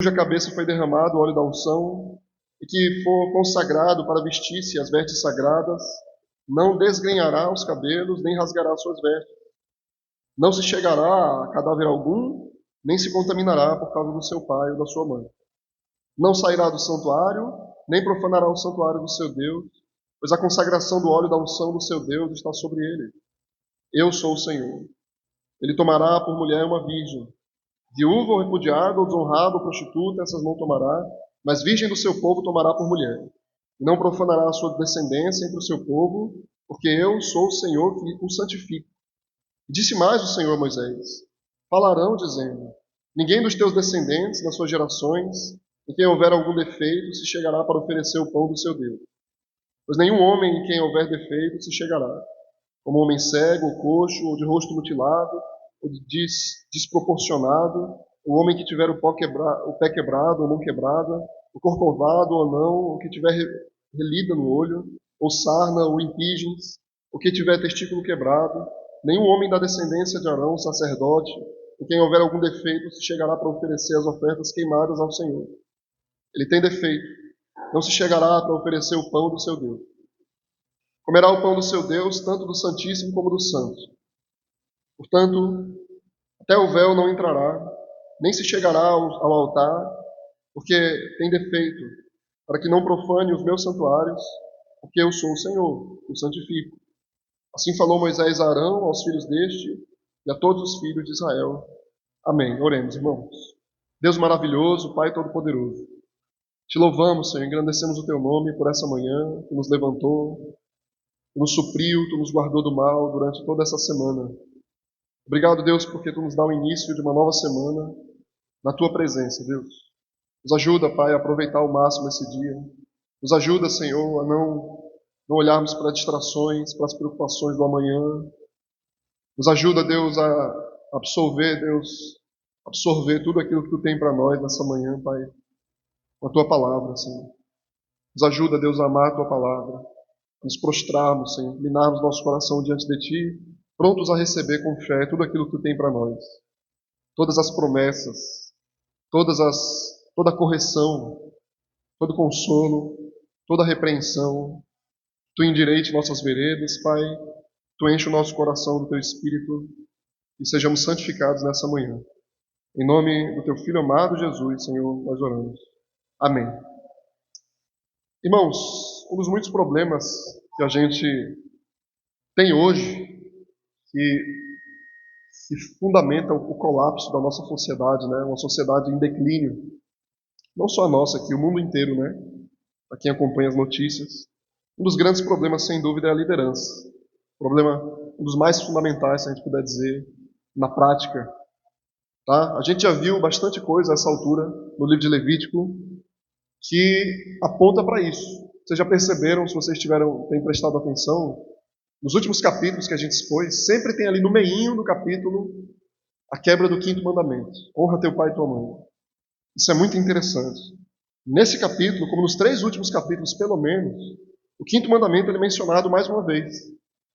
cuja cabeça foi derramado o óleo da unção, e que for consagrado para vestir-se as vestes sagradas, não desgrenhará os cabelos, nem rasgará suas vestes. Não se chegará a cadáver algum, nem se contaminará por causa do seu pai ou da sua mãe. Não sairá do santuário, nem profanará o santuário do seu Deus, pois a consagração do óleo da unção do seu Deus está sobre ele. Eu sou o Senhor. Ele tomará por mulher uma virgem. Viúva ou repudiada, ou desonrada, ou prostituta, essas não tomará, mas virgem do seu povo tomará por mulher. E não profanará a sua descendência entre o seu povo, porque eu sou o Senhor que o santifico. E disse mais o Senhor a Moisés: falarão dizendo: ninguém dos teus descendentes, nas suas gerações, em quem houver algum defeito, se chegará para oferecer o pão do seu Deus. Pois nenhum homem em quem houver defeito se chegará, como homem cego, ou coxo, ou de rosto mutilado, ou desproporcionado, o homem que tiver o pé quebrado ou mão quebrada, o corcovado ou não, o que tiver relida no olho, ou sarna ou impígens, o que tiver testículo quebrado, nenhum homem da descendência de Arão, sacerdote, em quem houver algum defeito, se chegará para oferecer as ofertas queimadas ao Senhor. Ele tem defeito, não se chegará para oferecer o pão do seu Deus. Comerá o pão do seu Deus, tanto do Santíssimo como do Santo. Portanto, até o véu não entrará, nem se chegará ao altar, porque tem defeito, para que não profane os meus santuários, porque eu sou o Senhor, o santifico. Assim falou Moisés a Arão, aos filhos deste, e a todos os filhos de Israel. Amém. Oremos, irmãos. Deus maravilhoso, Pai todo-poderoso, te louvamos, Senhor, engrandecemos o teu nome por essa manhã, que nos levantou, que nos supriu, tu nos guardou do mal durante toda essa semana. Obrigado, Deus, porque tu nos dá o início de uma nova semana na tua presença, Deus. Nos ajuda, Pai, a aproveitar ao máximo esse dia. Nos ajuda, Senhor, a não olharmos para distrações, para as preocupações do amanhã. Nos ajuda, Deus, a absorver tudo aquilo que tu tem para nós nessa manhã, Pai, com a tua palavra, Senhor. Nos ajuda, Deus, a amar a tua palavra, a nos prostrarmos, Senhor, inclinarmos nosso coração diante de ti, prontos a receber com fé tudo aquilo que tu tem para nós. Todas as promessas, toda a correção, todo consolo, toda a repreensão. Tu endireite nossas veredas, Pai. Tu enche o nosso coração do teu Espírito e sejamos santificados nessa manhã. Em nome do teu Filho amado Jesus, Senhor, nós oramos. Amém. Irmãos, um dos muitos problemas que a gente tem hoje, que fundamenta o colapso da nossa sociedade, né? Uma sociedade em declínio. Não só a nossa aqui, o mundo inteiro, né? Para quem acompanha as notícias. Um dos grandes problemas, sem dúvida, é a liderança. Um dos mais fundamentais, se a gente puder dizer, na prática. Tá? A gente já viu bastante coisa a essa altura, no livro de Levítico, que aponta para isso. Vocês já perceberam, se vocês têm prestado atenção, nos últimos capítulos que a gente expôs, sempre tem ali no meinho do capítulo a quebra do 5º mandamento. Honra teu pai e tua mãe. Isso é muito interessante. Nesse capítulo, como nos 3 últimos capítulos, pelo menos, o 5º mandamento ele é mencionado mais uma vez.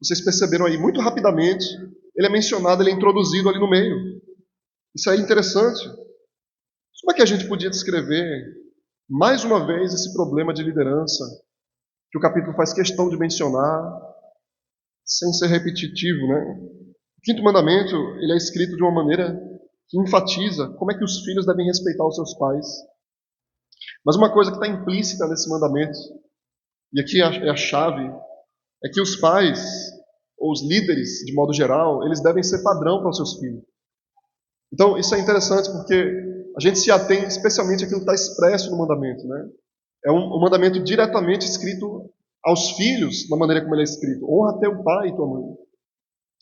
Vocês perceberam aí, muito rapidamente, ele é mencionado, ele é introduzido ali no meio. Isso é interessante. Como é que a gente podia descrever, mais uma vez, esse problema de liderança, que o capítulo faz questão de mencionar, sem ser repetitivo, né? O 5º mandamento, ele é escrito de uma maneira que enfatiza como é que os filhos devem respeitar os seus pais. Mas uma coisa que está implícita nesse mandamento, e aqui é a chave, é que os pais, ou os líderes, de modo geral, eles devem ser padrão para os seus filhos. Então, isso é interessante porque a gente se atém especialmente àquilo que está expresso no mandamento, né? É um mandamento diretamente escrito aos filhos, da maneira como ele é escrito. Honra teu pai e tua mãe.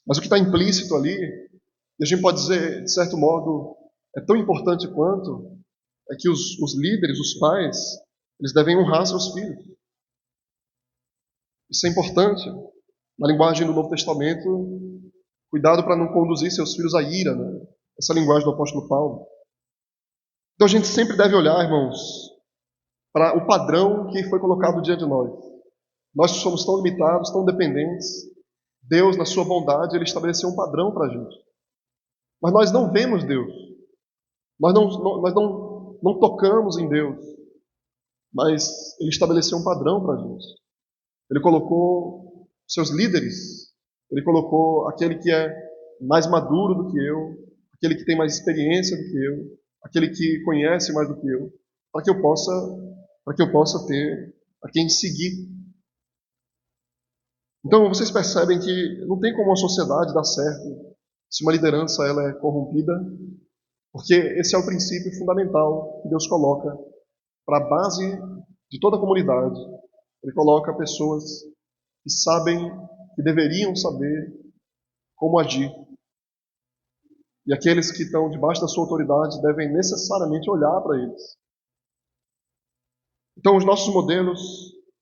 Mas o que está implícito ali, e a gente pode dizer, de certo modo, é tão importante quanto, é que os líderes, os pais, eles devem honrar seus filhos. Isso é importante. Na linguagem do Novo Testamento, cuidado para não conduzir seus filhos à ira, né? Essa é a linguagem do apóstolo Paulo. Então a gente sempre deve olhar, irmãos, para o padrão que foi colocado diante de nós. Nós somos tão limitados, tão dependentes. Deus, na sua bondade, ele estabeleceu um padrão para a gente. Mas nós não vemos Deus. Nós não não tocamos em Deus, mas Ele estabeleceu um padrão para a gente. Ele colocou seus líderes, Ele colocou aquele que é mais maduro do que eu, aquele que tem mais experiência do que eu, aquele que conhece mais do que eu, para que eu possa ter a quem seguir. Então vocês percebem que não tem como a sociedade dar certo se uma liderança ela é corrompida, porque esse é o princípio fundamental que Deus coloca para a base de toda a comunidade. Ele coloca pessoas que sabem, que deveriam saber como agir. E aqueles que estão debaixo da sua autoridade devem necessariamente olhar para eles. Então, os nossos modelos,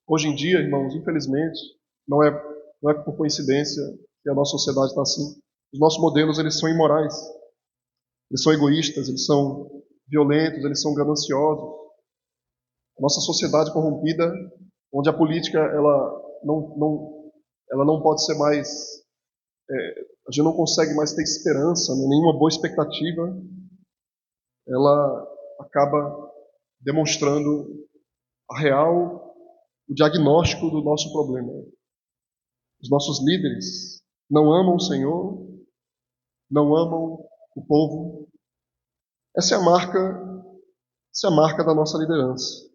hoje em dia, irmãos, infelizmente, não é por coincidência que a nossa sociedade está assim. Os nossos modelos, eles são imorais. Eles são egoístas, eles são violentos, eles são gananciosos. A nossa sociedade corrompida, onde a política ela não pode ser mais... a gente não consegue mais ter esperança, nenhuma boa expectativa, ela acaba demonstrando o diagnóstico do nosso problema. Os nossos líderes não amam o Senhor, não amam o povo. Essa é a marca da nossa liderança,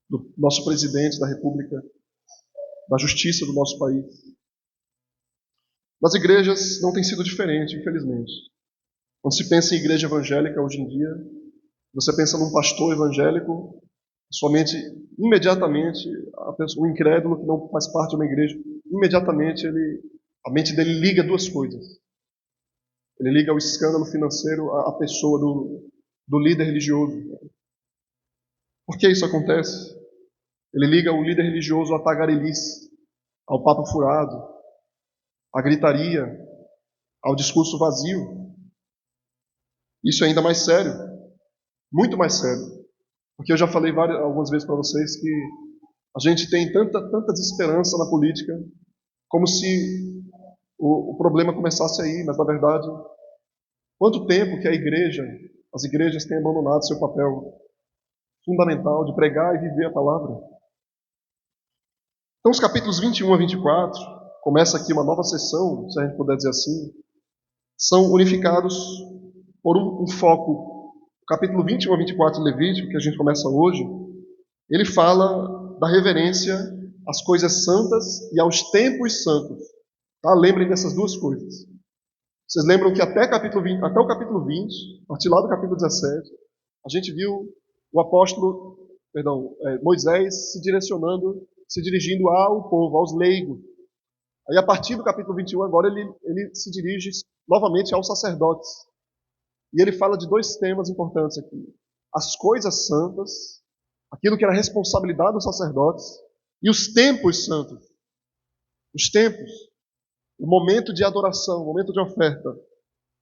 do nosso presidente da República, da justiça do nosso país. Nas igrejas não tem sido diferente, infelizmente. Quando se pensa em igreja evangélica hoje em dia, você pensa num pastor evangélico, somente imediatamente o incrédulo que não faz parte de uma igreja, imediatamente a mente dele liga duas coisas. Ele liga o escândalo financeiro à pessoa do líder religioso. Por que isso acontece? Ele liga o líder religioso à tagarelice, ao papo furado, à gritaria, ao discurso vazio. Isso é ainda mais sério, muito mais sério. Porque eu já falei algumas vezes para vocês que a gente tem tanta desesperança na política, como se o problema começasse aí, mas na verdade, quanto tempo que as igrejas têm abandonado seu papel fundamental de pregar e viver a palavra. Então os capítulos 21 a 24, começa aqui uma nova sessão, se a gente puder dizer assim, são unificados por um foco. O capítulo 21 a 24 de Levítico, que a gente começa hoje, ele fala da reverência às coisas santas e aos tempos santos. Tá? Lembrem dessas duas coisas. Vocês lembram que até o capítulo 20, a partir lá do capítulo 17, a gente viu Moisés se dirigindo ao povo, aos leigos. Aí a partir do capítulo 21, agora ele se dirige novamente aos sacerdotes. E ele fala de dois temas importantes aqui. As coisas santas, aquilo que era responsabilidade dos sacerdotes, e os tempos santos. Os tempos. O momento de adoração, o momento de oferta.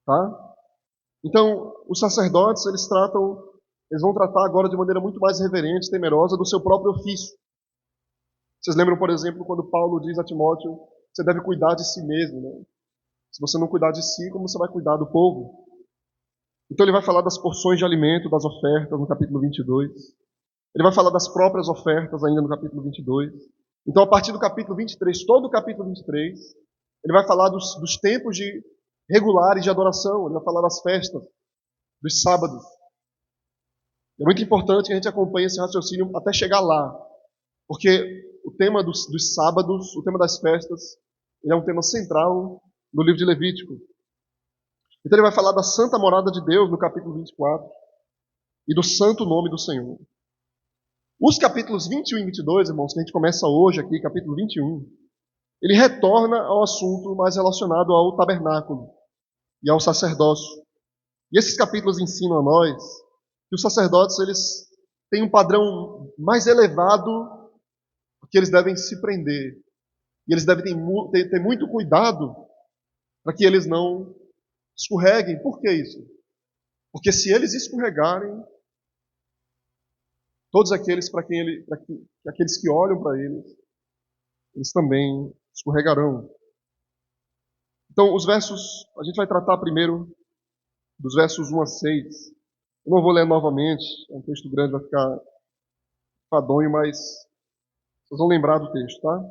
Tá? Então, os sacerdotes, eles vão tratar agora de maneira muito mais reverente, temerosa do seu próprio ofício. Vocês lembram, por exemplo, quando Paulo diz a Timóteo, você deve cuidar de si mesmo. Né? Se você não cuidar de si, como você vai cuidar do povo? Então ele vai falar das porções de alimento, das ofertas, no capítulo 22. Ele vai falar das próprias ofertas, ainda no capítulo 22. Então, a partir do capítulo 23, todo o capítulo 23, ele vai falar dos tempos regulares de adoração. Ele vai falar das festas, dos sábados. É muito importante que a gente acompanhe esse raciocínio até chegar lá. Porque o tema dos sábados, o tema das festas, ele é um tema central no livro de Levítico. Então ele vai falar da santa morada de Deus no capítulo 24 e do santo nome do Senhor. Os capítulos 21 e 22, irmãos, que a gente começa hoje aqui, capítulo 21, ele retorna ao assunto mais relacionado ao tabernáculo e ao sacerdócio. E esses capítulos ensinam a nós que os sacerdotes eles têm um padrão mais elevado que eles devem se prender. E eles devem ter muito cuidado para que eles não escorreguem. Por que isso? Porque se eles escorregarem, todos aqueles aqueles que olham para eles também escorregarão. Então, a gente vai tratar primeiro dos versos 1 a 6. Eu não vou ler novamente, é um texto grande, vai ficar fadonho, mas vocês vão lembrar do texto, tá?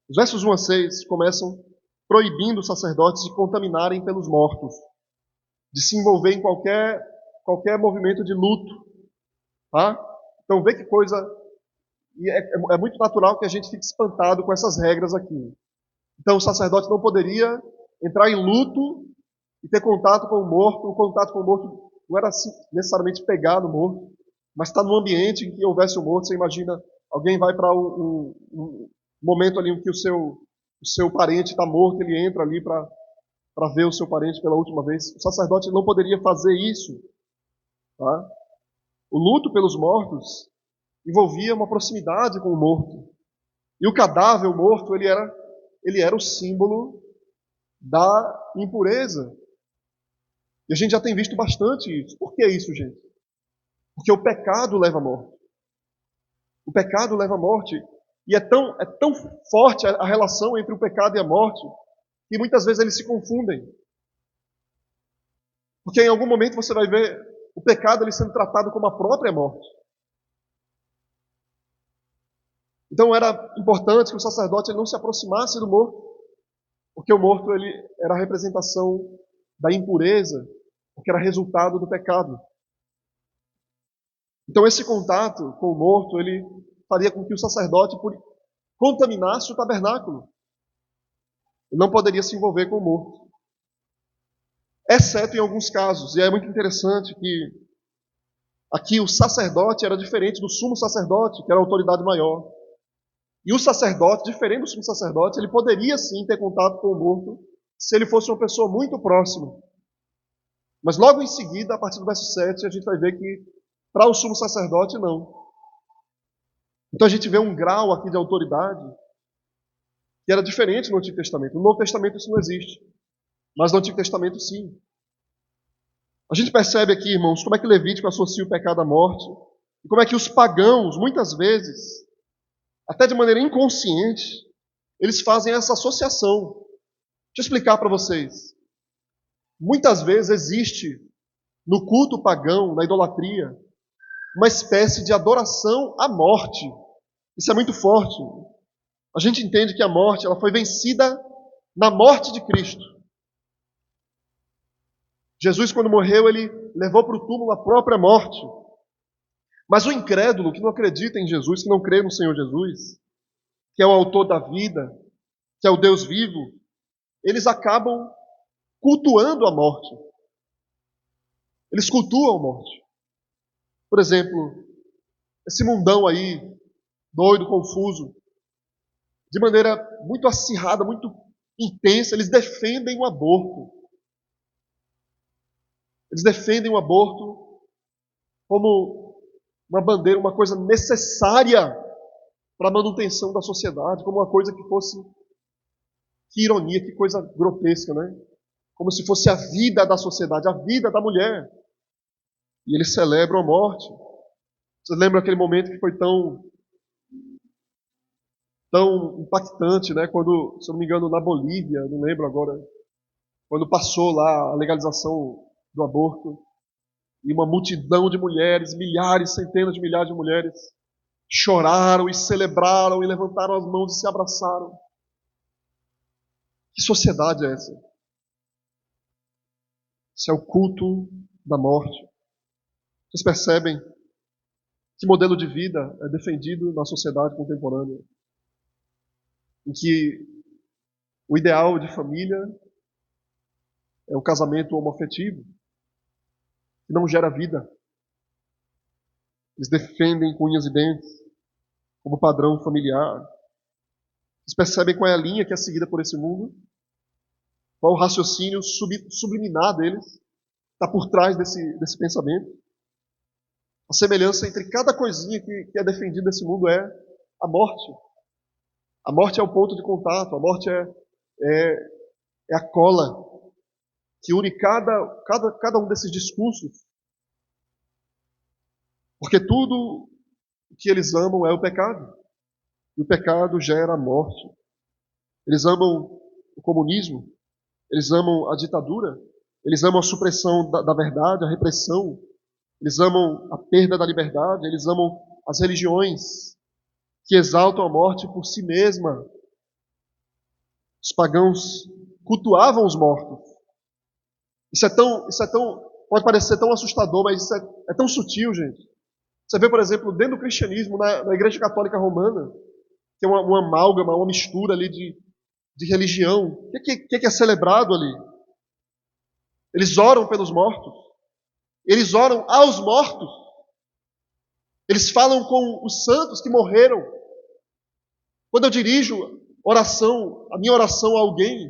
Os versos 1 a 6 começam proibindo os sacerdotes de contaminarem pelos mortos, de se envolver em qualquer movimento de luto, tá? Então vê que coisa, e é muito natural que a gente fique espantado com essas regras aqui. Então o sacerdote não poderia entrar em luto e ter contato com o morto. O contato com o morto não era assim, necessariamente pegar no morto, mas estar num ambiente em que houvesse o morto. Você imagina, alguém vai para um momento ali em que o seu parente está morto, ele entra ali para ver o seu parente pela última vez. O sacerdote não poderia fazer isso. Tá? O luto pelos mortos envolvia uma proximidade com o morto. E o cadáver, o morto, ele era o símbolo da impureza. E a gente já tem visto bastante isso. Por que isso, gente? Porque o pecado leva à morte. O pecado leva à morte. E é tão forte a relação entre o pecado e a morte que muitas vezes eles se confundem. Porque em algum momento você vai ver o pecado ele sendo tratado como a própria morte. Então era importante que o sacerdote ele não se aproximasse do morto, porque o morto ele era a representação da impureza, porque era resultado do pecado. Então esse contato com o morto ele faria com que o sacerdote contaminasse o tabernáculo. Ele não poderia se envolver com o morto. Exceto em alguns casos. E é muito interessante que aqui o sacerdote era diferente do sumo sacerdote, que era a autoridade maior. E o sacerdote, diferente do sumo sacerdote, ele poderia sim ter contato com o morto se ele fosse uma pessoa muito próxima. Mas logo em seguida, a partir do verso 7, a gente vai ver que para o sumo sacerdote não. Então a gente vê um grau aqui de autoridade que era diferente no Antigo Testamento. No Novo Testamento isso não existe, mas no Antigo Testamento sim. A gente percebe aqui, irmãos, como é que Levítico associa o pecado à morte e como é que os pagãos, muitas vezes, até de maneira inconsciente, eles fazem essa associação. Deixa eu explicar para vocês. Muitas vezes existe no culto pagão, na idolatria, uma espécie de adoração à morte. Isso é muito forte. A gente entende que a morte ela foi vencida na morte de Cristo. Jesus, quando morreu, ele levou para o túmulo a própria morte. Mas o incrédulo, que não acredita em Jesus, que não crê no Senhor Jesus, que é o autor da vida, que é o Deus vivo, eles acabam cultuando a morte. Eles cultuam a morte. Por exemplo, esse mundão aí, doido, confuso, de maneira muito acirrada, muito intensa, eles defendem o aborto. Eles defendem o aborto como uma bandeira, uma coisa necessária para a manutenção da sociedade, como uma coisa que fosse, que ironia, que coisa grotesca, né? Como se fosse a vida da sociedade, a vida da mulher. E eles celebram a morte. Vocês lembram aquele momento que foi tão impactante, né? Quando, se eu não me engano, na Bolívia, não lembro agora, quando passou lá a legalização do aborto, e uma multidão de mulheres, milhares, centenas de milhares de mulheres, choraram e celebraram e levantaram as mãos e se abraçaram. Que sociedade é essa? Isso é o culto da morte. Vocês percebem que modelo de vida é defendido na sociedade contemporânea? Em que o ideal de família é o casamento homoafetivo, que não gera vida. Eles defendem com unhas e dentes como padrão familiar. Vocês percebem qual é a linha que é seguida por esse mundo? Qual o raciocínio subliminar deles está por trás desse pensamento? A semelhança entre cada coisinha que é defendida nesse mundo é a morte. A morte é o ponto de contato, a morte é a cola que une cada um desses discursos. Porque tudo o que eles amam é o pecado. E o pecado gera a morte. Eles amam o comunismo, eles amam a ditadura, eles amam a supressão da verdade, a repressão. eles amam a perda da liberdade, eles amam as religiões que exaltam a morte por si mesma. Os pagãos cultuavam os mortos. Isso é tão, pode parecer tão assustador, mas isso é tão sutil, gente. Você vê, por exemplo, dentro do cristianismo, na Igreja Católica Romana, que é uma amálgama, uma mistura ali de religião. O que é celebrado ali? Eles oram pelos mortos. Eles oram aos mortos. Eles falam com os santos que morreram. Quando eu dirijo a minha oração a alguém,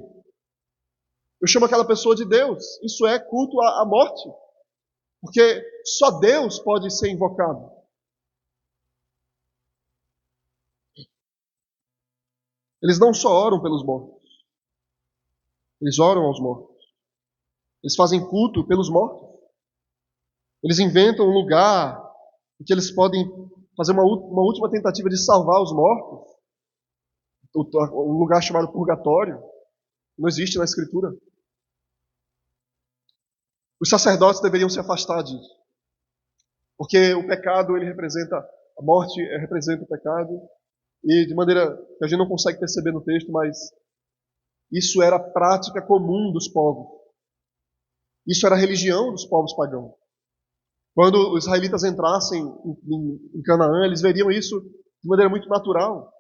eu chamo aquela pessoa de Deus. Isso é culto à morte. Porque só Deus pode ser invocado. Eles não só oram pelos mortos. Eles oram aos mortos. Eles fazem culto pelos mortos. Eles inventam um lugar em que eles podem fazer uma última tentativa de salvar os mortos. Um lugar chamado purgatório. Não existe na Escritura. Os sacerdotes deveriam se afastar disso. Porque o pecado, ele representa, a morte representa o pecado. E de maneira que a gente não consegue perceber no texto, mas isso era a prática comum dos povos. Isso era a religião dos povos pagãos. Quando os israelitas entrassem em Canaã, eles veriam isso de maneira muito natural.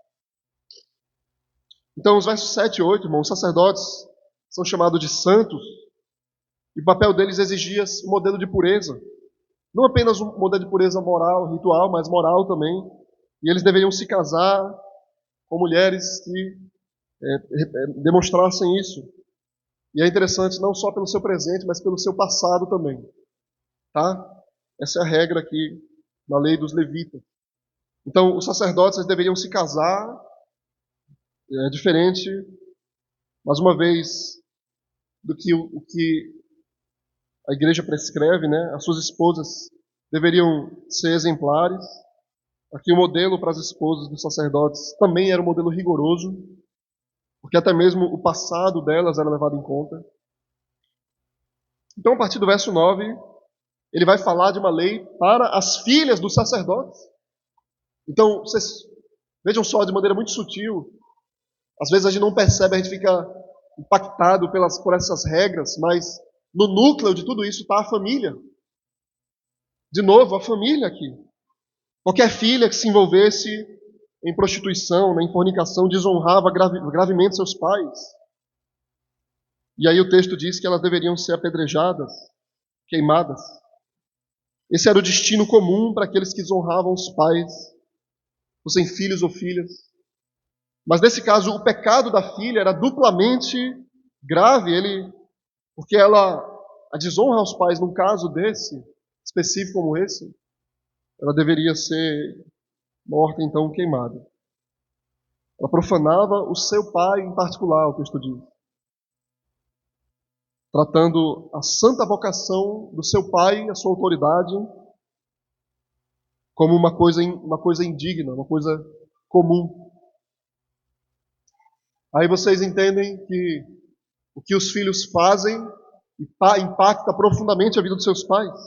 Então, os versos 7 e 8, irmãos, os sacerdotes são chamados de santos, e o papel deles exigia um modelo de pureza. Não apenas um modelo de pureza moral, ritual, mas moral também. E eles deveriam se casar com mulheres que demonstrassem isso. E é interessante não só pelo seu presente, mas pelo seu passado também. Tá? Essa é a regra aqui na lei dos levitas. Então, os sacerdotes eles deveriam se casar, diferente, mais uma vez, do que o que a igreja prescreve, né? As suas esposas deveriam ser exemplares. Aqui o modelo para as esposas dos sacerdotes também era um modelo rigoroso, porque até mesmo o passado delas era levado em conta. Então, a partir do verso 9, ele vai falar de uma lei para as filhas dos sacerdotes. Então, vocês vejam só, de maneira muito sutil, às vezes a gente não percebe, a gente fica impactado por essas regras, mas no núcleo de tudo isso está a família. De novo, a família aqui. Qualquer filha que se envolvesse em prostituição, em fornicação, desonrava gravemente seus pais. E aí o texto diz que elas deveriam ser apedrejadas, queimadas. Esse era o destino comum para aqueles que desonravam os pais, fossem filhos ou filhas. Mas nesse caso, o pecado da filha era duplamente grave, porque a desonra aos pais, num caso desse, específico como esse, ela deveria ser morta, então, queimada. Ela profanava o seu pai em particular, o texto diz. Tratando a santa vocação do seu pai, a sua autoridade, como uma coisa indigna, uma coisa comum. Aí vocês entendem que o que os filhos fazem impacta profundamente a vida dos seus pais.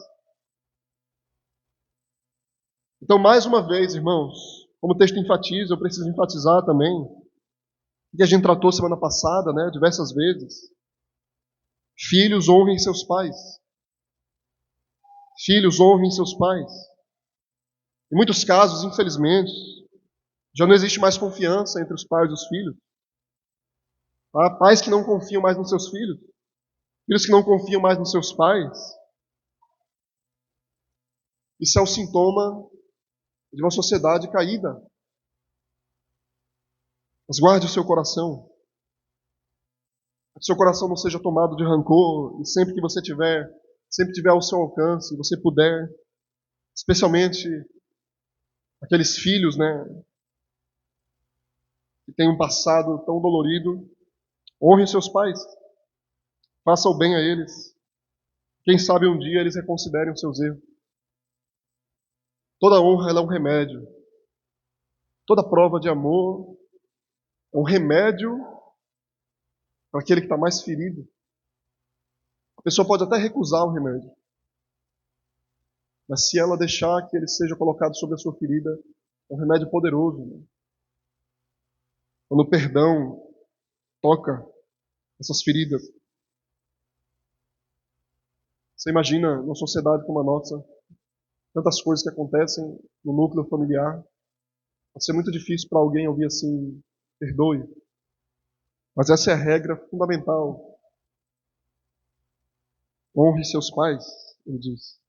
Então, mais uma vez, irmãos, como o texto enfatiza, eu preciso enfatizar também, que a gente tratou semana passada, né, diversas vezes. Filhos, honrem seus pais. Filhos, honrem seus pais. Em muitos casos, infelizmente, já não existe mais confiança entre os pais e os filhos. Há pais que não confiam mais nos seus filhos. Filhos que não confiam mais nos seus pais. Isso é um sintoma de uma sociedade caída. Mas guarde o seu coração. Que seu coração não seja tomado de rancor. E sempre que você tiver ao seu alcance, você puder, especialmente aqueles filhos, né, que têm um passado tão dolorido, honre seus pais. Faça o bem a eles. Quem sabe um dia eles reconsiderem os seus erros. Toda honra ela é um remédio. Toda prova de amor é um remédio para aquele que está mais ferido. A pessoa pode até recusar o remédio. Mas se ela deixar que ele seja colocado sobre a sua ferida, é um remédio poderoso. Né? Quando o perdão toca essas feridas. Você imagina, numa sociedade como a nossa, tantas coisas que acontecem no núcleo familiar. Pode ser muito difícil para alguém ouvir assim, perdoe. Mas essa é a regra fundamental. Honre seus pais, ele diz.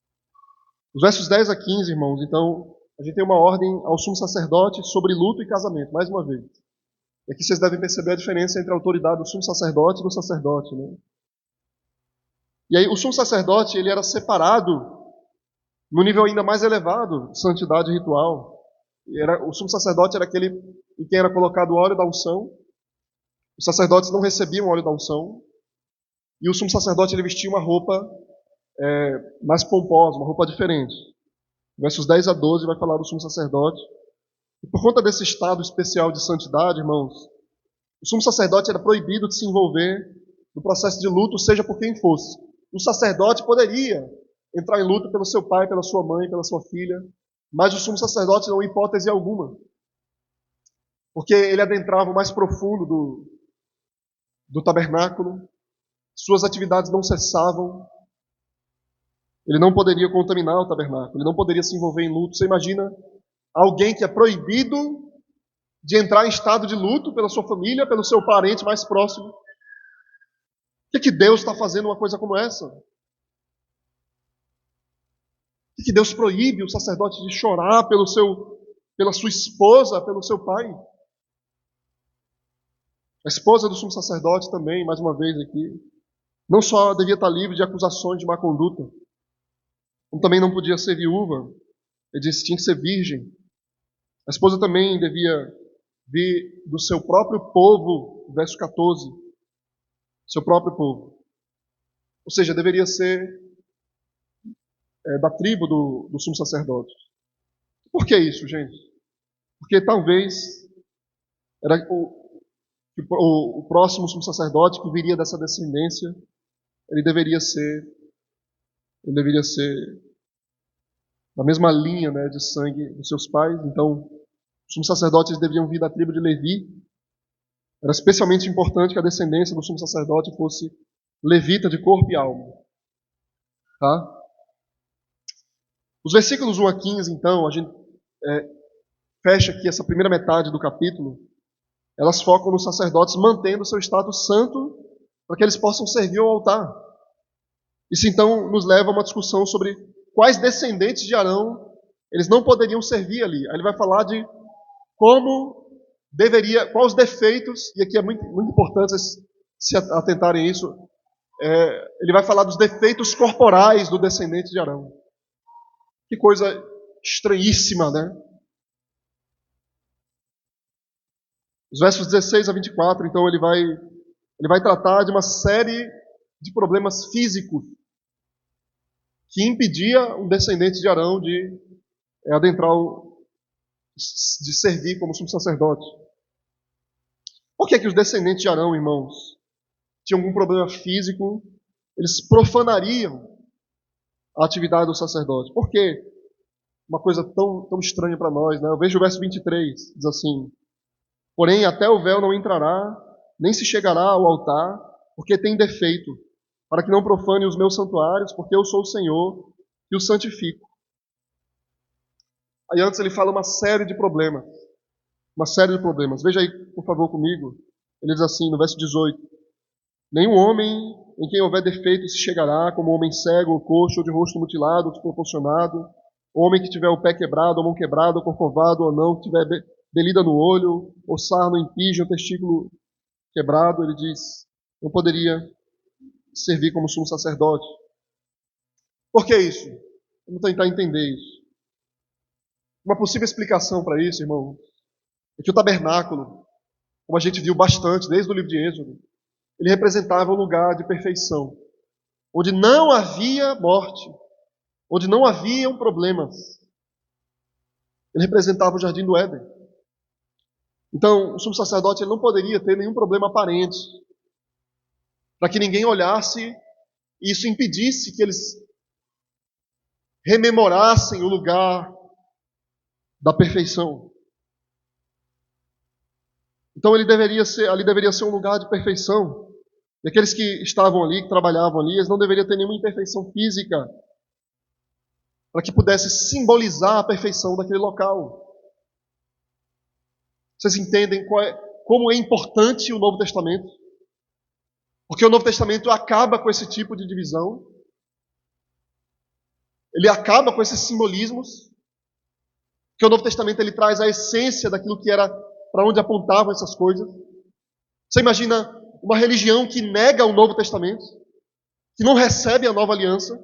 Os versos 10 a 15, irmãos, então, a gente tem uma ordem ao sumo sacerdote sobre luto e casamento, mais uma vez. E aqui vocês devem perceber a diferença entre a autoridade do sumo sacerdote e do sacerdote, né? E aí, o sumo sacerdote, ele era separado no nível ainda mais elevado de santidade ritual. O sumo sacerdote era aquele em quem era colocado o óleo da unção. Os sacerdotes não recebiam o óleo da unção. E o sumo sacerdote, ele vestia uma roupa mais pomposa, uma roupa diferente. Versos 10 a 12 vai falar do sumo sacerdote. E por conta desse estado especial de santidade, irmãos, o sumo sacerdote era proibido de se envolver no processo de luto, seja por quem fosse. O sacerdote poderia entrar em luto pelo seu pai, pela sua mãe, pela sua filha, mas o sumo sacerdote não, em hipótese alguma, porque ele adentrava o mais profundo do tabernáculo, suas atividades não cessavam, ele não poderia contaminar o tabernáculo, ele não poderia se envolver em luto. Você imagina alguém que é proibido de entrar em estado de luto pela sua família, pelo seu parente mais próximo? Por que Deus está fazendo uma coisa como essa? Por que Deus proíbe o sacerdote de chorar pela sua esposa, pelo seu pai? A esposa do sumo sacerdote também, mais uma vez aqui, não só devia estar livre de acusações de má conduta, como também não podia ser viúva. Ele disse que tinha que ser virgem. A esposa também devia vir do seu próprio povo, verso 14, seu próprio povo. Ou seja, deveria ser da tribo do sumo sacerdote. Por que isso, gente? Porque talvez era o próximo sumo sacerdote que viria dessa descendência, ele deveria ser da mesma linha, né, de sangue dos seus pais. Então, os sumos sacerdotes deveriam vir da tribo de Levi. Era especialmente importante que a descendência do sumo sacerdote fosse levita de corpo e alma. Tá? Os versículos 1 a 15, então, a gente fecha aqui essa primeira metade do capítulo. Elas focam nos sacerdotes mantendo seu status santo para que eles possam servir ao altar. Isso então nos leva a uma discussão sobre quais descendentes de Arão eles não poderiam servir ali. Aí ele vai falar de quais os defeitos, e aqui é muito, muito importante se atentarem a isso, ele vai falar dos defeitos corporais do descendente de Arão. Que coisa estranhíssima, né? Os versos 16 a 24, então, ele vai tratar de uma série de problemas físicos que impedia um descendente de Arão de adentrar, de servir como sumo sacerdote. Por que os descendentes de Arão, irmãos, tinham algum problema físico? Eles profanariam a atividade do sacerdote. Por quê? Uma coisa tão estranha para nós, né? Eu vejo o verso 23, diz assim: porém, até o véu não entrará, nem se chegará ao altar, porque tem defeito, para que não profane os meus santuários, porque eu sou o Senhor e o santifico. Aí antes ele fala uma série de problemas. Uma série de problemas. Veja aí, por favor, comigo. Ele diz assim, no verso 18: nenhum homem em quem houver defeito se chegará, como homem cego, ou coxo, ou de rosto mutilado, ou desproporcionado, homem que tiver o pé quebrado, ou mão quebrada, ou corcovado, ou não, que tiver belida no olho, ou sarno em pige, ou testículo quebrado. Ele diz, não poderia servir como sumo sacerdote. Por que isso? Vamos tentar entender isso. Uma possível explicação para isso, irmão, é que o tabernáculo, como a gente viu bastante desde o livro de Êxodo, ele representava um lugar de perfeição, onde não havia morte, onde não haviam problemas. Ele representava o jardim do Éden. Então, o sumo sacerdote ele não poderia ter nenhum problema aparente, para que ninguém olhasse e isso impedisse que eles rememorassem o lugar da perfeição. Então ali deveria ser um lugar de perfeição. E aqueles que estavam ali, que trabalhavam ali, eles não deveriam ter nenhuma imperfeição física para que pudesse simbolizar a perfeição daquele local. Vocês entendem como é importante o Novo Testamento? Porque o Novo Testamento acaba com esse tipo de divisão. Ele acaba com esses simbolismos. Porque o Novo Testamento ele traz a essência daquilo que era, para onde apontavam essas coisas. Você imagina uma religião que nega o Novo Testamento, que não recebe a nova aliança.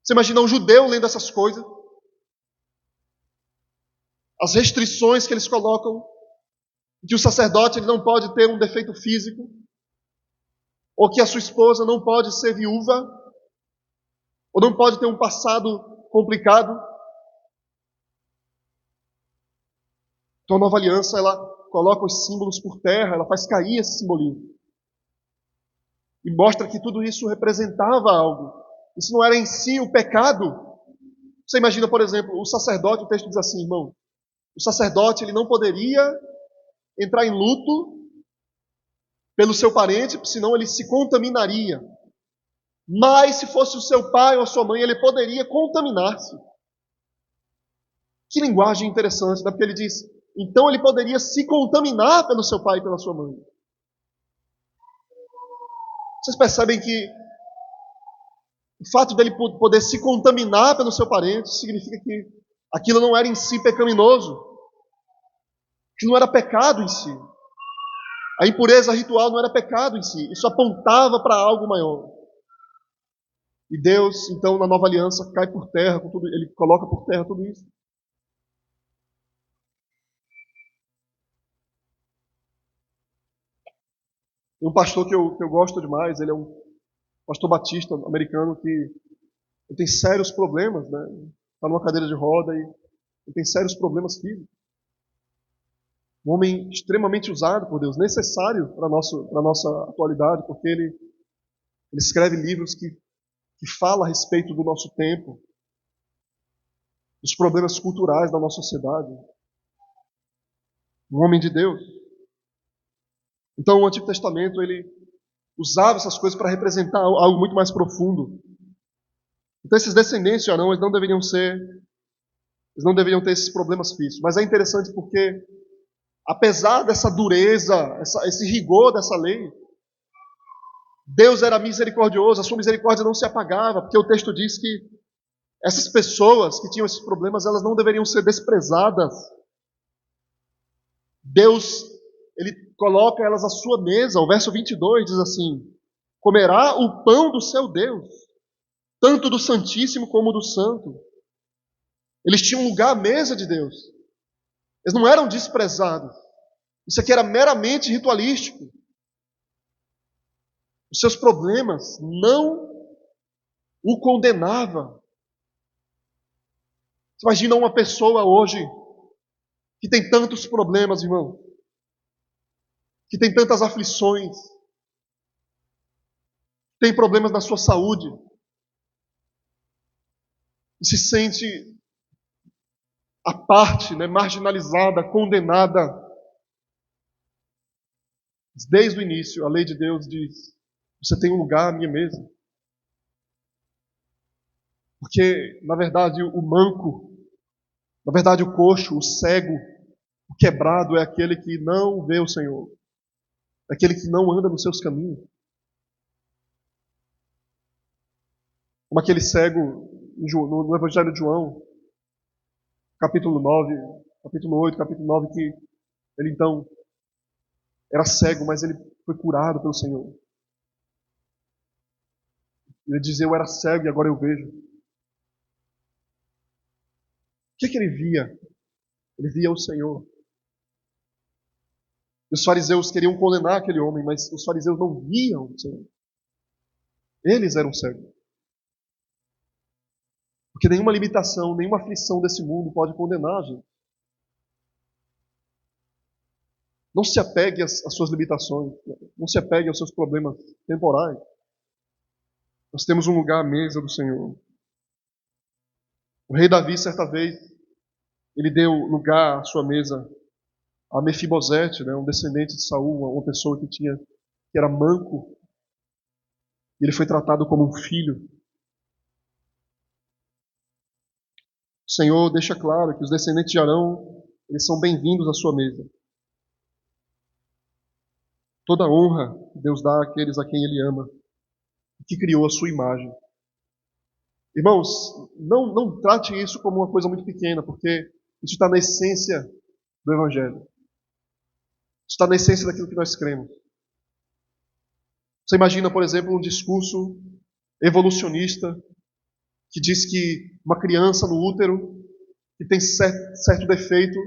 Você imagina um judeu lendo essas coisas. As restrições que eles colocam, que o sacerdote ele não pode ter um defeito físico, ou que a sua esposa não pode ser viúva, ou não pode ter um passado complicado. Então a nova aliança, ela coloca os símbolos por terra, ela faz cair esse simbolismo. E mostra que tudo isso representava algo. Isso não era em si o pecado. Você imagina, por exemplo, o sacerdote, o texto diz assim, irmão, o sacerdote ele não poderia entrar em luto pelo seu parente, senão ele se contaminaria. Mas se fosse o seu pai ou a sua mãe, ele poderia contaminar-se. Que linguagem interessante, né? Porque ele diz, então ele poderia se contaminar pelo seu pai e pela sua mãe. Vocês percebem que o fato dele poder se contaminar pelo seu parente significa que aquilo não era em si pecaminoso, que não era pecado em si. A impureza ritual não era pecado em si, isso apontava para algo maior. E Deus, então, na nova aliança, cai por terra, com tudo, ele coloca por terra tudo isso. Tem um pastor que eu gosto demais, ele é um pastor batista americano que ele tem sérios problemas, né? Está numa cadeira de roda e ele tem sérios problemas físicos. Um homem extremamente usado por Deus, necessário para a nossa atualidade, porque ele escreve livros que fala a respeito do nosso tempo, dos problemas culturais da nossa sociedade. Um homem de Deus. Então o Antigo Testamento ele usava essas coisas para representar algo muito mais profundo. Então esses descendentes de Arão, eles não deveriam ter esses problemas físicos. Mas é interessante porque, apesar dessa dureza, esse rigor dessa lei, Deus era misericordioso, a sua misericórdia não se apagava, porque o texto diz que essas pessoas que tinham esses problemas, elas não deveriam ser desprezadas. Deus, ele coloca elas à sua mesa. O verso 22 diz assim, comerá o pão do seu Deus, tanto do Santíssimo como do Santo. Eles tinham um lugar à mesa de Deus. Eles não eram desprezados. Isso aqui era meramente ritualístico. Os seus problemas não o condenavam. Você imagina uma pessoa hoje que tem tantos problemas, irmão, que tem tantas aflições, tem problemas na sua saúde, e se sente à parte, né, marginalizada, condenada. Desde o início, a lei de Deus diz, você tem um lugar à minha mesa. Porque, na verdade, o manco, na verdade, o coxo, o cego, o quebrado é aquele que não vê o Senhor. É aquele que não anda nos seus caminhos. Como aquele cego no Evangelho de João, capítulo 9, capítulo 8, capítulo 9, que ele então era cego, mas ele foi curado pelo Senhor. Ele dizia, eu era cego e agora eu vejo. O que ele via? Ele via o Senhor. Os fariseus queriam condenar aquele homem, mas os fariseus não viam o Senhor. Eles eram cegos. Porque nenhuma limitação, nenhuma aflição desse mundo pode condenar a gente. Não se apegue às suas limitações. Não se apegue aos seus problemas temporais. Nós temos um lugar à mesa do Senhor. O rei Davi, certa vez, ele deu lugar à sua mesa a Mefibosete, né, um descendente de Saul, uma pessoa que era manco, e ele foi tratado como um filho. O Senhor deixa claro que os descendentes de Arão, eles são bem-vindos à sua mesa. Toda honra Deus dá àqueles a quem Ele ama, que criou a sua imagem. Irmãos, não trate isso como uma coisa muito pequena, porque isso está na essência do Evangelho. Isso está na essência daquilo que nós cremos. Você imagina, por exemplo, um discurso evolucionista que diz que uma criança no útero que tem certo defeito,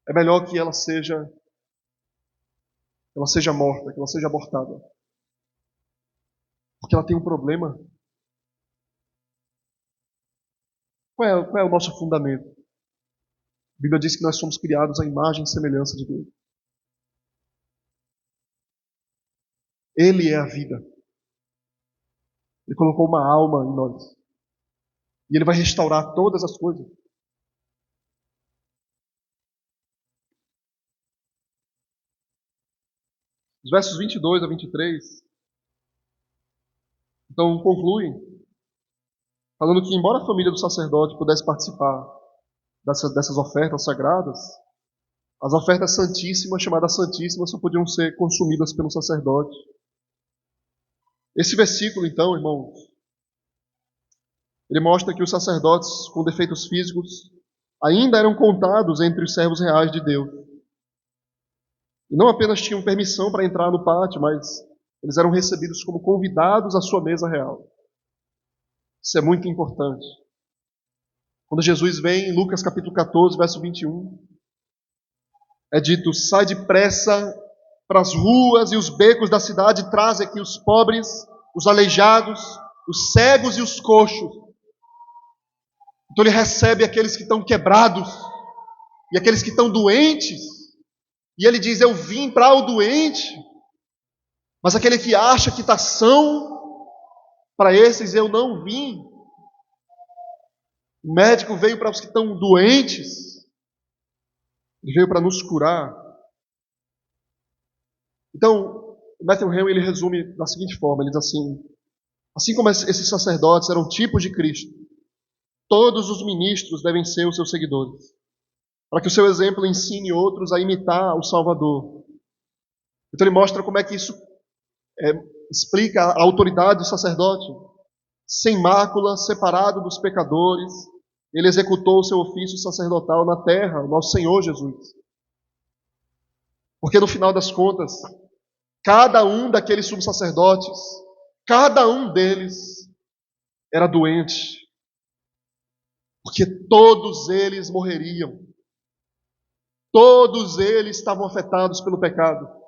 é melhor que ela seja morta, que ela seja abortada. Porque ela tem um problema. Qual é o nosso fundamento? A Bíblia diz que nós somos criados à imagem e semelhança de Deus. Ele é a vida. Ele colocou uma alma em nós. E Ele vai restaurar todas as coisas. Os versos 22 a 23, então, concluem falando que, embora a família do sacerdote pudesse participar dessas ofertas sagradas, as ofertas santíssimas, chamadas santíssimas, só podiam ser consumidas pelo sacerdote. Esse versículo, então, irmãos, ele mostra que os sacerdotes com defeitos físicos ainda eram contados entre os servos reais de Deus. E não apenas tinham permissão para entrar no pátio, mas eles eram recebidos como convidados à sua mesa real. Isso é muito importante. Quando Jesus vem, em Lucas capítulo 14, verso 21, é dito: sai depressa para as ruas e os becos da cidade e traz aqui os pobres, os aleijados, os cegos e os coxos. Então ele recebe aqueles que estão quebrados e aqueles que estão doentes. E ele diz: eu vim para o doente. Mas aquele que acha que está são, para esses eu não vim. O médico veio para os que estão doentes. Ele veio para nos curar. Então, Matthew Henry ele resume da seguinte forma: ele diz assim como esses sacerdotes eram tipos de Cristo, todos os ministros devem ser os seus seguidores, para que o seu exemplo ensine outros a imitar o Salvador. Então ele mostra como é que isso explica a autoridade do sacerdote. Sem mácula, separado dos pecadores, ele executou o seu ofício sacerdotal na terra, o nosso Senhor Jesus. Porque no final das contas, cada um daqueles sumos sacerdotes, cada um deles era doente. Porque todos eles morreriam. Todos eles estavam afetados pelo pecado.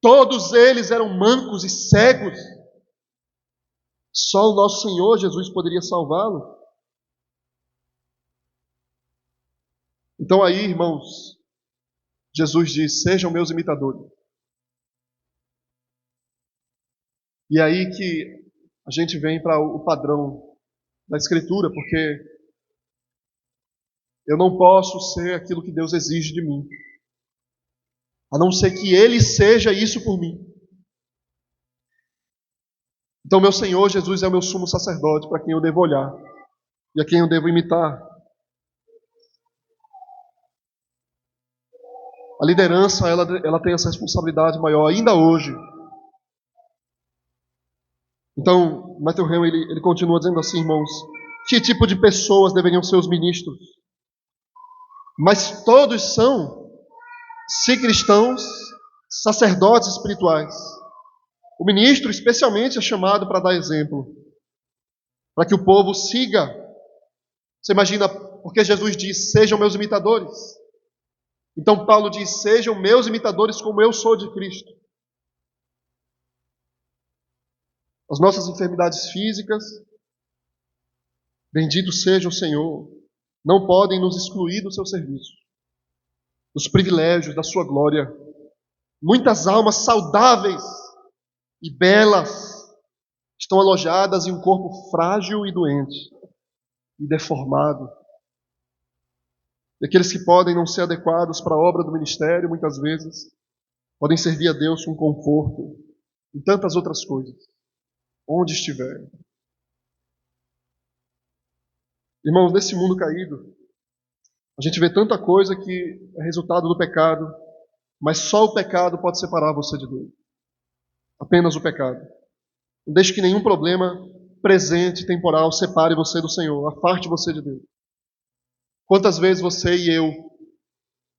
Todos eles eram mancos e cegos. Só o nosso Senhor Jesus poderia salvá-lo. Então aí, irmãos, Jesus diz: sejam meus imitadores. E é aí que a gente vem para o padrão da Escritura, porque eu não posso ser aquilo que Deus exige de mim, a não ser que Ele seja isso por mim. Então, meu Senhor Jesus é o meu sumo sacerdote, para quem eu devo olhar e a quem eu devo imitar. A liderança, ela tem essa responsabilidade maior, ainda hoje. Então, Matthew Henry, ele continua dizendo assim, irmãos: que tipo de pessoas deveriam ser os ministros? Mas todos são, se cristãos, sacerdotes espirituais. O ministro, especialmente, é chamado para dar exemplo, para que o povo siga. Você imagina, porque Jesus diz: sejam meus imitadores. Então Paulo diz: sejam meus imitadores como eu sou de Cristo. As nossas enfermidades físicas, bendito seja o Senhor, não podem nos excluir do seu serviço, dos privilégios da sua glória. Muitas almas saudáveis e belas estão alojadas em um corpo frágil e doente. e deformado. E aqueles que podem não ser adequados para a obra do ministério, muitas vezes, podem servir a Deus com conforto e tantas outras coisas, onde estiver. Irmãos, nesse mundo caído, a gente vê tanta coisa que é resultado do pecado, mas só o pecado pode separar você de Deus. Apenas o pecado. Não deixe que nenhum problema presente, temporal, separe você do Senhor, afaste você de Deus. Quantas vezes você e eu,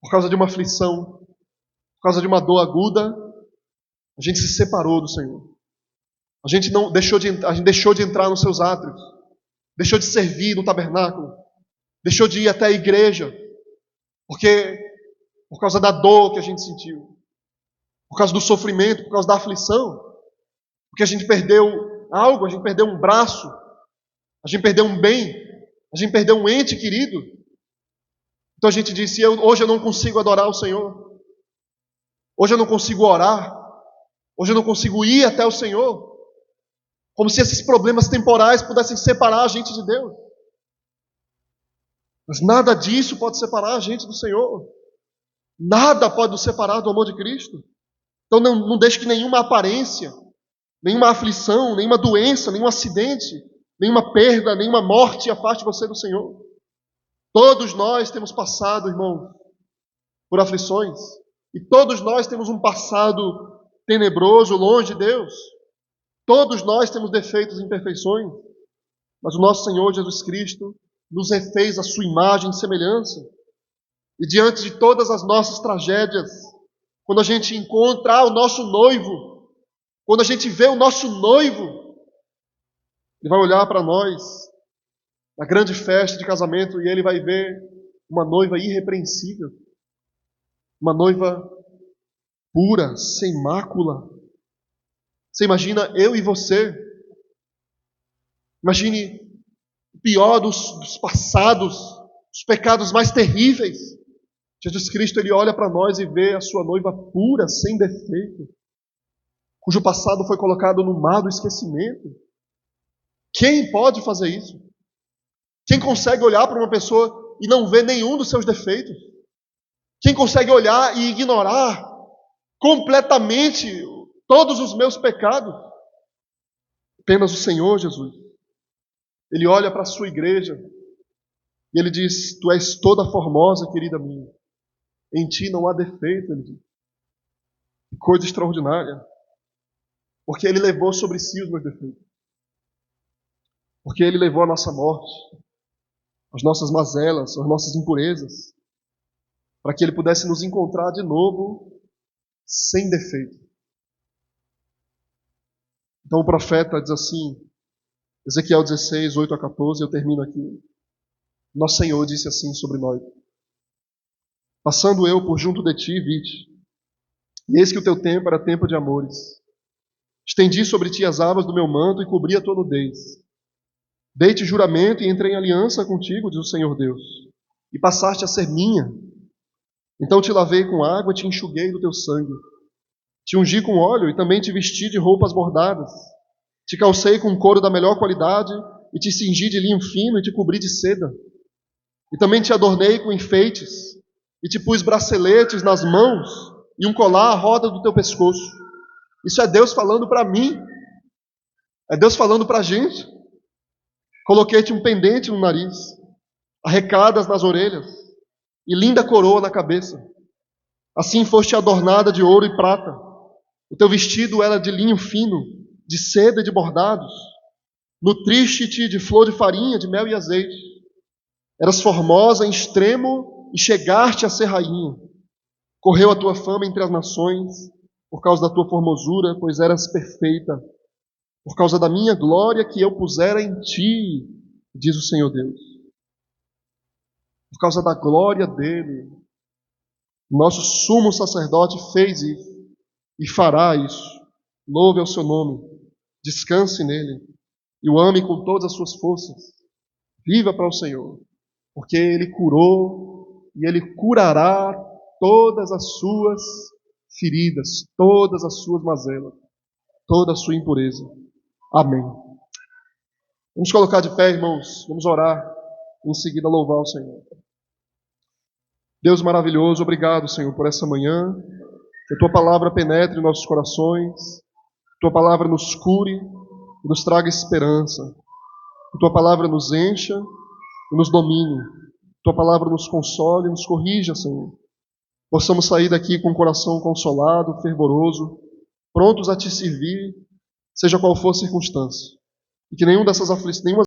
por causa de uma aflição, por causa de uma dor aguda, a gente se separou do Senhor. A gente deixou de entrar nos seus átrios, deixou de servir no tabernáculo, deixou de ir até a igreja, porque por causa da dor que a gente sentiu, por causa do sofrimento, por causa da aflição, porque a gente perdeu algo, a gente perdeu um braço, a gente perdeu um bem, a gente perdeu um ente querido. Então a gente disse, hoje eu não consigo adorar o Senhor, hoje eu não consigo orar, hoje eu não consigo ir até o Senhor, como se esses problemas temporais pudessem separar a gente de Deus. Mas nada disso pode separar a gente do Senhor. Nada pode nos separar do amor de Cristo. Então não deixe que nenhuma aparência, nenhuma aflição, nenhuma doença, nenhum acidente, nenhuma perda, nenhuma morte afaste você do Senhor. Todos nós temos passado, irmão, por aflições. E todos nós temos um passado tenebroso, longe de Deus. Todos nós temos defeitos e imperfeições. Mas o nosso Senhor Jesus Cristo nos refez a sua imagem e semelhança. E diante de todas as nossas tragédias, quando a gente encontra o nosso noivo, quando a gente vê o nosso noivo, ele vai olhar para nós na grande festa de casamento e ele vai ver uma noiva irrepreensível, uma noiva pura, sem mácula. Você imagina eu e você? Imagine o pior dos passados, os pecados mais terríveis. Jesus Cristo, ele olha para nós e vê a sua noiva pura, sem defeito, cujo passado foi colocado no mar do esquecimento. Quem pode fazer isso? Quem consegue olhar para uma pessoa e não ver nenhum dos seus defeitos? Quem consegue olhar e ignorar completamente todos os meus pecados? Apenas o Senhor Jesus. Ele olha para a sua igreja e ele diz, tu és toda formosa, querida minha. Em ti não há defeito, ele diz. Que coisa extraordinária. Porque ele levou sobre si os meus defeitos. Porque ele levou a nossa morte, as nossas mazelas, as nossas impurezas, para que ele pudesse nos encontrar de novo sem defeito. Então o profeta diz assim, Ezequiel 16, 8 a 14, eu termino aqui. Nosso Senhor disse assim sobre nós: passando eu por junto de ti, vi-te, e eis que o teu tempo era tempo de amores. Estendi sobre ti as abas do meu manto e cobri a tua nudez. Dei-te juramento e entrei em aliança contigo, diz o Senhor Deus, e passaste a ser minha. Então te lavei com água e te enxuguei do teu sangue. Te ungi com óleo e também te vesti de roupas bordadas. Te calcei com couro da melhor qualidade e te cingi de linho fino e te cobri de seda. E também te adornei com enfeites e te pus braceletes nas mãos e um colar à roda do teu pescoço. Isso é Deus falando para mim. É Deus falando para a gente. Coloquei-te um pendente no nariz, arrecadas nas orelhas e linda coroa na cabeça. Assim foste adornada de ouro e prata. O teu vestido era de linho fino, de seda e de bordados. Nutriste-te de flor de farinha, de mel e azeite. Eras formosa em extremo e chegaste a ser rainha. Correu a tua fama entre as nações por causa da tua formosura, pois eras perfeita. Por causa da minha glória que eu pusera em ti, diz o Senhor Deus. Por causa da glória dele, nosso sumo sacerdote fez isso e fará isso. Louve ao seu nome, descanse nele e o ame com todas as suas forças. Viva para o Senhor, porque ele curou e ele curará todas as suas feridas, todas as suas mazelas, toda a sua impureza. Amém. Vamos colocar de pé, irmãos, vamos orar. e em seguida louvar o Senhor. Deus maravilhoso, obrigado, Senhor, por essa manhã. Que a Tua palavra penetre em nossos corações, que a Tua palavra nos cure e nos traga esperança. Que a Tua palavra nos encha e nos domine. Que a Tua palavra nos console e nos corrija, Senhor. Possamos sair daqui com o coração consolado, fervoroso, prontos a Te servir, seja qual for a circunstância. E que nenhuma